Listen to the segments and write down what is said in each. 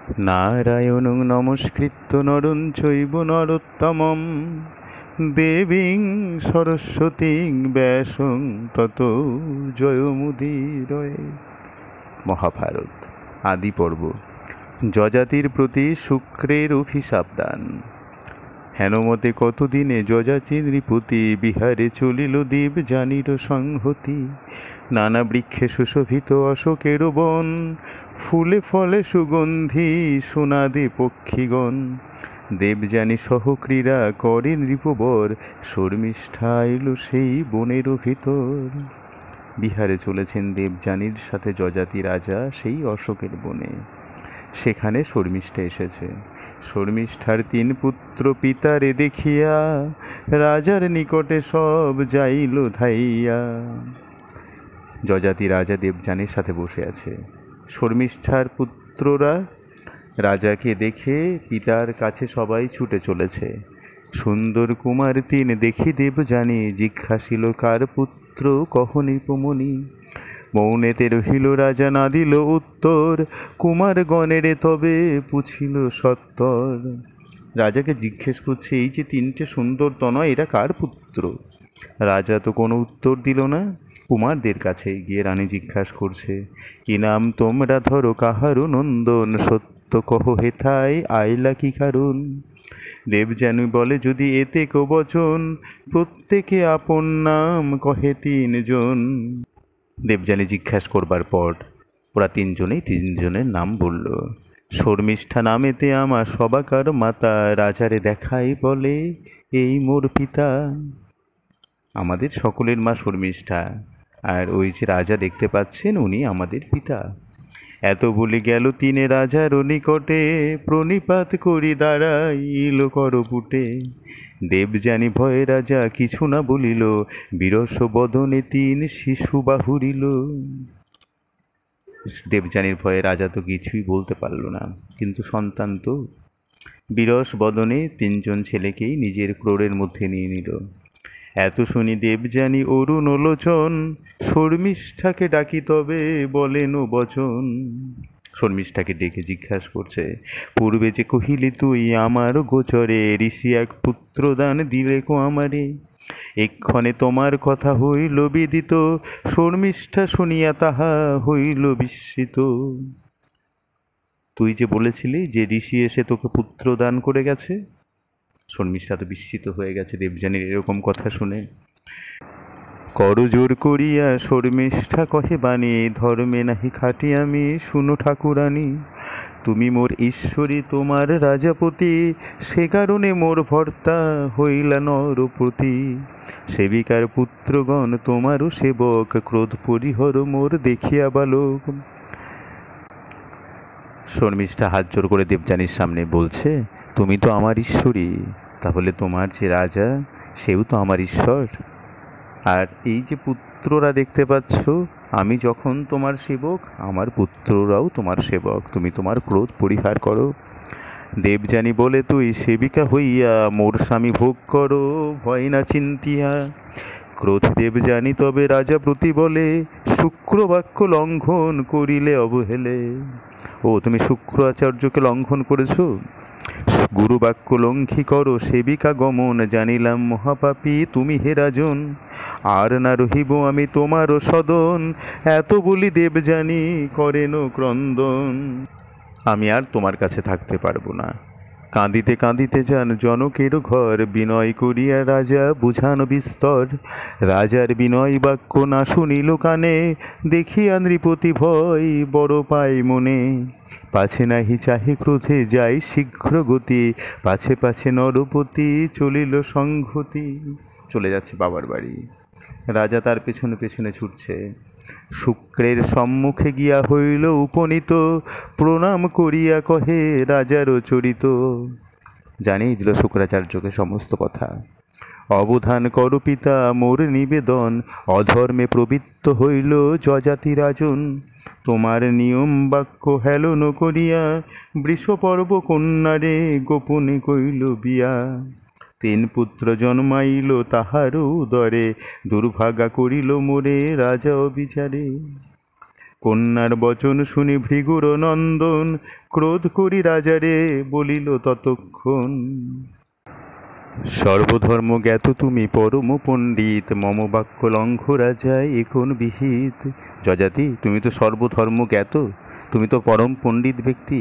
নারায়ণং নমস্কৃত্য নরং চৈব নরোত্তমং দেবীং সরস্বতীং ব্যাসং ততো জয়মুদীরয়ে। মহাভারত আদি পর্ব। যযাতির প্রতি শুক্রের অভিশাপদান। হেনমতে কতদিনে যযাতি নৃপতি বিহারে চলিল দেবযানীর সংহতি। নানা বৃক্ষে সুশোভিত অশোকের বন, ফুলে ফলে সুগন্ধি সোনাদে পক্ষীগণ। দেবযানী সহ ক্রীড়া করে নৃপবর, শর্মিষ্ঠা এলো সেই বনের ভিতর। বিহারে চলেছেন দেবযানীর সাথে যযাতি রাজা সেই অশোকের বনে। সেখানে শর্মিষ্ঠা এসেছে। শর্মিষ্ঠার 3 পুত্র পিতারে দেখিয়া, রাজার নিকটে সব যাইল ধাইয়া। যযাতি রাজা দেবযানীর সাথে বসে আছে। শর্মিষ্ঠার পুত্ররা রাজাকে দেখে পিতার কাছে সবাই ছুটে চলেছে। সুন্দর কুমার 3 দেখি দেবযানী, জিজ্ঞাসিল কার পুত্র কহ নৃপমণি। মৌনেতে রহিল রাজা, না দিল উত্তর, কুমার গণেরে তবে পুছিল সত্তর। রাজাকে জিজ্ঞেস করছে, এই যে 3টে সুন্দর তনয়, এরা কার পুত্র? রাজা তো কোনো উত্তর দিল না। কুমারদের কাছে গিয়ে রানী জিজ্ঞাসা করছে, কি নাম তোমরা, ধরো কাহারু নন্দন, সত্য কহ হেথায় আইলা কি কারণ। দেবযানী বলে, যদি এতে কো বচন, প্রত্যেকে আপন নাম কহে 3 জন। দেবযানী জিজ্ঞাসা করবার পর ওরা 3 জনেই 3 জনের নাম বলল। শর্মিষ্ঠা নামেতে আমার সবাকার মাতা, রাজারে দেখাই বলে এই মোর পিতা। আমাদের সকলের মা শর্মিষ্ঠা, আর ওই যে রাজা দেখতে পাচ্ছেন উনি আমাদের পিতা। এত বলে গেল 3 রাজার নিকটে, প্রণিপাত করি দাঁড়াইল করপুটে। দেবযানী ভয়ে রাজা কিছু না বলিল, বিরস বদনে 3 শিশু বাহুরিল। দেবযানীর ভয়ে রাজা তো কিছুই বলতে পারল না, কিন্তু সন্তান তো। বিরস বদনে 3 জন ছেলেকেই নিজের ক্রোড়ের মধ্যে নিয়ে নিল। এত শুনি দেবযানী অরুণ লোচন, শর্মিষ্ঠাকে ডাকি তবে বলেন বচন। শর্মিষ্ঠাকে ডেকে জিজ্ঞাসা করছে, পূর্বে যে কহিলি তুই আমার গোচরে, ঋষি এক পুত্রদান দিলে কো আমারে। এক্ষণে তোমার কথা হইল বিদিত, শর্মিষ্ঠা শুনিয়া তাহা হইল বিস্মিত। তুই যে বলেছিলি যে ঋষি এসে তোকে পুত্র দান করে গেছে। শর্মিষ্ঠা তো বিস্মিত হয়ে গেছে দেবযানীর এরকম কথা শুনে। করজোর করিয়া শর্মিষ্ঠা কহে বাণী, ধর্মে নাহি খাটি আমি শুনো ঠাকুরানী। তুমি মোর ঈশ্বরী তোমার রাজাপতি, সে কারণে মোর ভর্তা হইলা নরপতি। সেবিকার পুত্রগণ তোমারও সেবক, ক্রোধ পরিহর মোর দেখিয়া বালক। শর্মিষ্ঠা হাত জোর করে দেবযানীর সামনে বলছে, তুমি তো আমার ঈশ্বরী, তাহলে তোমার যে রাজা সেও তো আমার ঈশ্বর। আর এই যে পুত্ররা দেখতে পাচ্ছ, আমি যখন তোমার সেবক, আমার পুত্ররাও তোমার সেবক, তুমি তোমার ক্রোধ পরিহার করো। দেবযানী বলে, তুই সেবিকা হইয়া মোর স্বামী ভোগ করো, ভয় না চিন্তিয়া। ক্রোধ দেবযানী তবে রাজা প্রতি বলে, শুক্র বাক্য লঙ্ঘন করিলে অবহেলে। ও, তুমি শুক্র আচার্যকে লঙ্ঘন করেছ। গুরু বাক্য লঙ্ঘি করো সেবিকা গমন, জানিলাম মহাপাপী তুমি হে রাজন। আর না রহিব আমি তোমারও সদন, এত বলি দেবযানী করেন ক্রন্দন। আমি আর তোমার কাছে থাকতে পারবো না। কাঁদিতে কাঁদিতে যান জনকের ঘর, বিনয় করিয়া রাজা বুঝান বিস্তর। রাজার বিনয় বাক্য না শুনিল কানে, দেখিয়া নৃপতি ভয় বড় পায় মনে। পাছে নাহি চাহে ক্রোধে যাই শীঘ্র গতি, পাছে পাছে নরপতি চলিল সংহতি। চলে যাচ্ছে বাবার বাড়ি। রাজা তার পেছনে পেছনে ছুটছে। শুক্রের সম্মুখে গিয়া হইল উপনীত, প্রণাম করিয়া কহে রাজারও চরিত। জানিয়ে দিল শুক্রাচার্যকে সমস্ত কথা। অবধান কর পিতা মোর নিবেদন, অধর্মে প্রবৃত্ত হইল যযাতি রাজন। তোমার নিয়ম বাক্য হেলন করিয়া, বৃষপর্ব কন্যারে গোপনে কইল বিয়া। 3 পুত্র জন্মাইল তাহার উদরে, দুর্ভাগা করিল মোরে রাজা অবিচারে। কন্যার বচন শুনি ভৃগুর নন্দন, ক্রোধ করি রাজারে বলিল ততক্ষণ। সর্বধর্ম জ্ঞাত তুমি পরম পণ্ডিত, মম বাক্য লঙ্ঘ রাজা এখন বিহিত। যযাতি, তুমি তো সর্বধর্ম জ্ঞাত, তুমি তো পরম পণ্ডিত ব্যক্তি,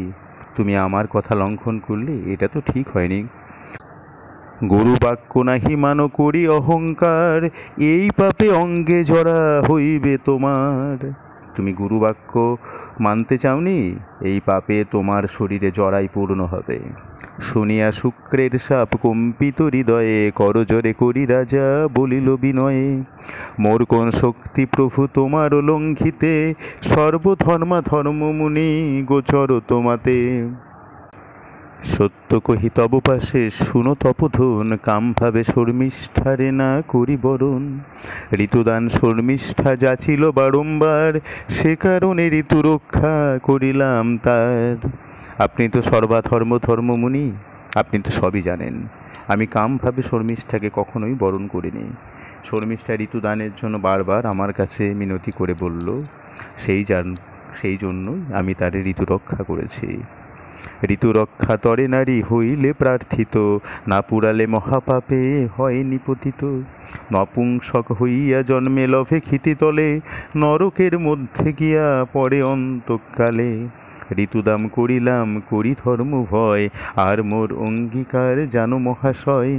তুমি আমার কথা লঙ্ঘন করলে এটা তো ঠিক হয়নি। গুরু বাক্য নাহি মান করি অহংকার, এই পাপে অঙ্গে জড়া হইবে তোমার। তুমি গুরু বাক্য মানতে চাওনি, এই পাপে তোমার শরীরে জড়াই পূর্ণ হবে। শুনিয়া শুক্রের সাপ কম্পিত হৃদয়ে, করজরে করি রাজা বলিল বিনয়ে। মোর কোন শক্তি প্রভু তোমার লঙ্ঘিতে, সর্বধর্মা ধর্মমুনি গোচর তোমাতে। সত্য কহি তব পাশে শুনো তপোধন, কাম ভাবে শর্মিষ্ঠারে না করি বরণ। ঋতুদান শর্মিষ্ঠা যাচিল বারম্বার, সে কারণে ঋতু রক্ষা করিলাম তার। আপনি তো সর্বাধর্ম ধর্মমুনি, আপনি তো সবই জানেন। আমি কামভাবে শর্মিষ্ঠাকে কখনোই বরণ করিনি। শর্মিষ্ঠা ঋতুদানের জন্য বারবার আমার কাছে মিনতি করে বলল, সেই জন্যই আমি তার ঋতু রক্ষা করেছি। ঋতু রক্ষা তরে নারী হইলে প্রার্থিত, না পুরালে মহাপাপে হয় নিপতিত। নপুংসক হইয়া জন্মে লভে ক্ষিতিতলে, নরকের মধ্যে গিয়া পড়ে অন্তকালে। ঋতুদাম করিলাম করি ধর্ম ভয়, আর মোর অঙ্গীকার জানো মহাশয়।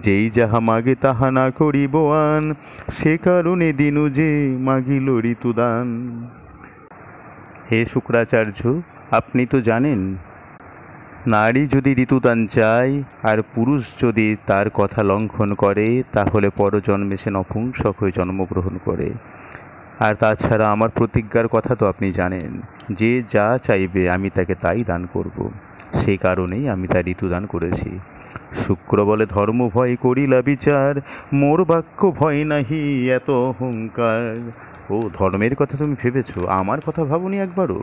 যেই যাহা মাগে তাহা না করিব আন, সে কারণে দিনু যে মাগিল ঋতুদান। হে শুক্রাচার্য, আপনি তো জানেন, নারী যদি ঋতুদান চায় আর পুরুষ যদি তার কথা লঙ্ঘন করে, তাহলে পরজন্মে সে নপুংসক হয়ে জন্মগ্রহণ করে। আর তাছাড়া আমার প্রতিজ্ঞার কথা তো আপনি জানেন, যে যা চাইবে আমি তাকে তাই দান করব। সেই কারণেই আমি তার ঋতুদান করেছি। শুক্র বলে ধর্ম ভয় করিলা বিচার, মোর বাক্য ভয় নাহি এত অহংকার। ও, ধর্মের কথা তুমি ভেবেছ, আমার কথা ভাবনি একবারও?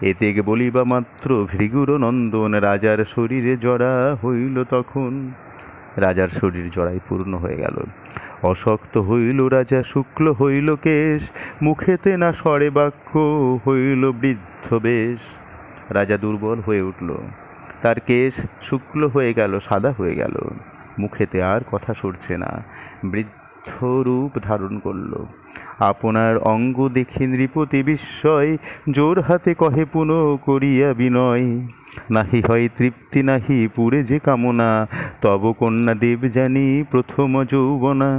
এতে বলিবা মাত্র ভৃগুর নন্দন, রাজার শরীরে জড়া হইল তখন। রাজার শরীর জড়াই পূর্ণ হয়ে গেল। অশক্ত হইল রাজা, শুক্ল হইল কেশ, মুখেতে না সরে বাক্য হইল বৃদ্ধ বেশ। রাজা দুর্বল হয়ে উঠল, তার কেশ শুক্ল হয়ে গেল, সাদা হয়ে গেল, মুখেতে আর কথা সরছে না, বৃদ্ধ রূপ ধারণ করল। আপনার অঙ্গ দেখি নৃপতি বিস্ময়, জোর হাতে কহে পুনঃ করিয়া বিনয়। নাহি হয় তৃপ্তি নাহি পুরে যে কামনা, তব কন্যা দেবযানী প্রথম যৌবনা।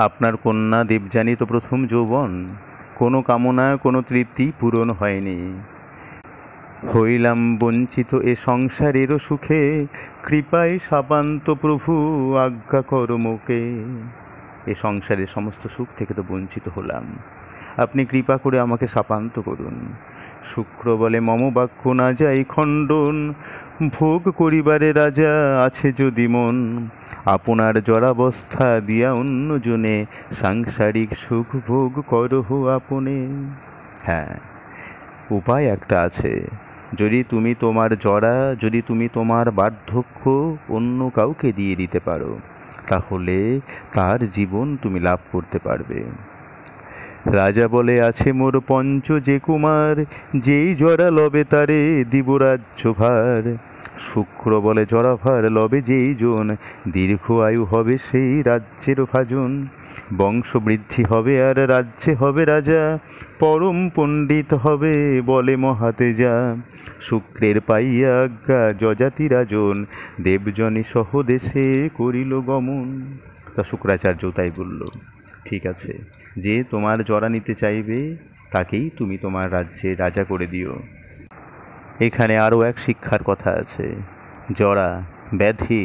আপনার কন্যা দেবযানী তো প্রথম যৌবন, কোনো কামনা কোনো তৃপ্তি পূরণ হয়নি। হইলাম বঞ্চিত এ সংসারেরও সুখে, কৃপায় শাপান্ত প্রভু আজ্ঞা কর্মকে। এ সংসারের সমস্ত সুখ থেকে তো বঞ্চিত হলাম, আপনি কৃপা করে আমাকে শাপান্ত করুন। শুক্র বলে মম বাক্য না যাই খণ্ডন, ভোগ করিবারে রাজা আছে যদি মন। আপনার জড়াবস্থা দিয়া অন্যজনে, সাংসারিক সুখ ভোগ করহ আপনে। হ্যাঁ, উপায় একটা আছে। যদি তুমি তোমার বার্ধক্য অন্য কাউকে দিয়ে দিতে পারো, তাহলে তার জীবন তুমি লাভ করতে পারবে। রাজা বলে আছে মোর পঞ্চ যে কুমার, যেই জরা লবে তারে দিব রাজ্যভার। শুক্র বলে জরাভার লবে যেই জন, দীর্ঘ আয়ু হবে সেই রাজ্যের ভাজন। বংশ বৃদ্ধি হবে আর রাজ্যে হবে রাজা, পরম পণ্ডিত হবে বলে মহাতেজা। শুক্রের পাইয়া আজ্ঞা যযাতি রাজন, দেবজনী সহদেশে করিল গমন। তা শুক্রাচার্য তাই বলল, ঠিক আছে, যে তোমার জরা নিতে চাইবে তাকেই তুমি তোমার রাজ্যে রাজা করে দিও। এখানে আরও এক শিক্ষার কথা আছে। জরা, ব্যাধি,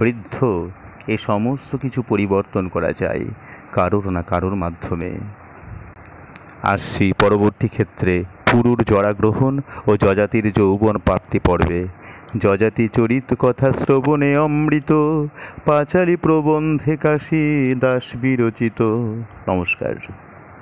বৃদ্ধ এ সমস্ত কিছু পরিবর্তন করা যায় কারোর না কারোর মাধ্যমে। আসছি পরবর্তী ক্ষেত্রে পুরুর জরা গ্রহণ ও যযাতির যৌবন প্রাপ্তি পর্বে। যযাতি চরিত কথা শ্রবণে অমৃত, পাঁচালী প্রবন্ধে কাশী দাস বিরচিত। নমস্কার।